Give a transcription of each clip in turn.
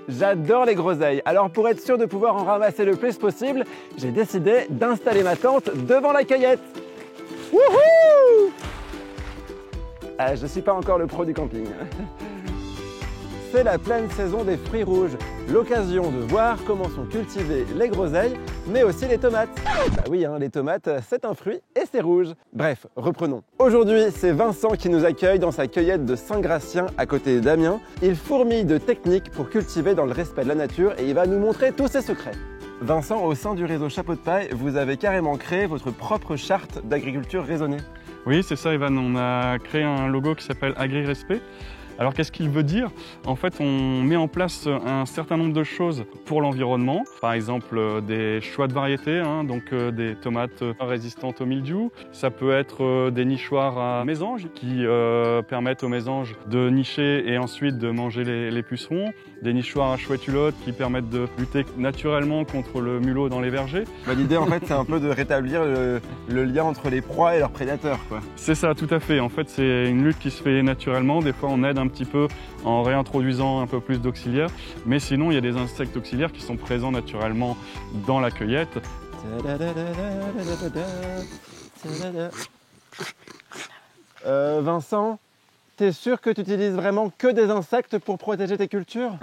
J'adore les groseilles, alors pour être sûr de pouvoir en ramasser le plus possible, j'ai décidé d'installer ma tente devant la cueillette. Wouhou! Je suis pas encore le pro du camping. C'est la pleine saison des fruits rouges, l'occasion de voir comment sont cultivées les groseilles, mais aussi les tomates. Bah oui, les tomates, c'est un fruit et c'est rouge. Bref, reprenons. Aujourd'hui, c'est Vincent qui nous accueille dans sa cueillette de Saint-Gratien à côté d'Amiens. Il fourmille de techniques pour cultiver dans le respect de la nature et il va nous montrer tous ses secrets. Vincent, au sein du réseau Chapeau de Paille, vous avez carrément créé votre propre charte d'agriculture raisonnée. Oui, c'est ça, Evan. On a créé un logo qui s'appelle Agri-Respect. Alors qu'est-ce qu'il veut dire? En fait, on met en place un certain nombre de choses pour l'environnement. Par exemple, des choix de variétés, donc des tomates résistantes au mildiou. Ça peut être des nichoirs à mésanges qui permettent aux mésanges de nicher et ensuite de manger les pucerons. Des nichoirs à chouette-hulotte qui permettent de lutter naturellement contre le mulot dans les vergers. L'idée, en fait, c'est un peu de rétablir le lien entre les proies et leurs prédateurs, quoi. C'est ça, tout à fait. En fait, c'est une lutte qui se fait naturellement. Des fois, on aide un petit peu en réintroduisant un peu plus d'auxiliaires. Mais sinon, il y a des insectes auxiliaires qui sont présents naturellement dans la cueillette. Vincent, t'es sûr que tu utilises vraiment que des insectes pour protéger tes cultures?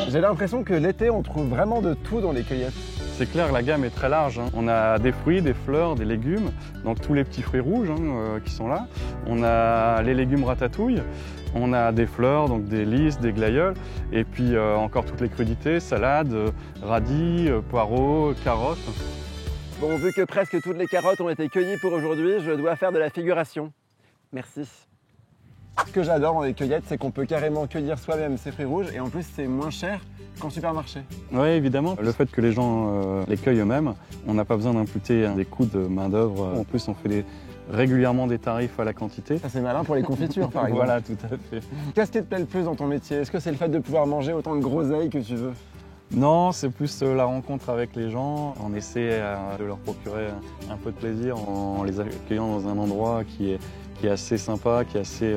J'ai l'impression que l'été, on trouve vraiment de tout dans les cueillettes. C'est clair, la gamme est très large. On a des fruits, des fleurs, des légumes, donc tous les petits fruits rouges qui sont là. On a les légumes ratatouille, on a des fleurs, donc des lys, des glaïeuls, et puis encore toutes les crudités, salades, radis, poireaux, carottes. Bon, vu que presque toutes les carottes ont été cueillies pour aujourd'hui, je dois faire de la figuration. Merci. Ce que j'adore dans les cueillettes, c'est qu'on peut carrément cueillir soi-même ces fruits rouges et en plus c'est moins cher qu'en supermarché. Oui, évidemment. Le fait que les gens les cueillent eux-mêmes, on n'a pas besoin d'imputer des coûts de main-d'œuvre. En plus, on fait régulièrement des tarifs à la quantité. Ça, c'est malin pour les confitures, par exemple. Voilà, tout à fait. Qu'est-ce qui te plaît le plus dans ton métier? Est-ce que c'est le fait de pouvoir manger autant de groseilles que tu veux? Non, c'est plus la rencontre avec les gens. On essaie de leur procurer un peu de plaisir en les accueillant dans un endroit qui est assez sympa, qui est assez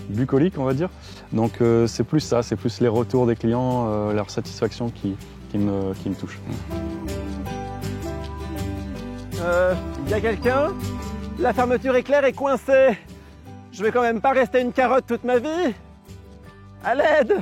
bucolique, on va dire. Donc c'est plus ça, c'est plus les retours des clients, leur satisfaction qui me touche. Y a quelqu'un? La fermeture éclair est coincée. Je vais quand même pas rester une carotte toute ma vie. À l'aide!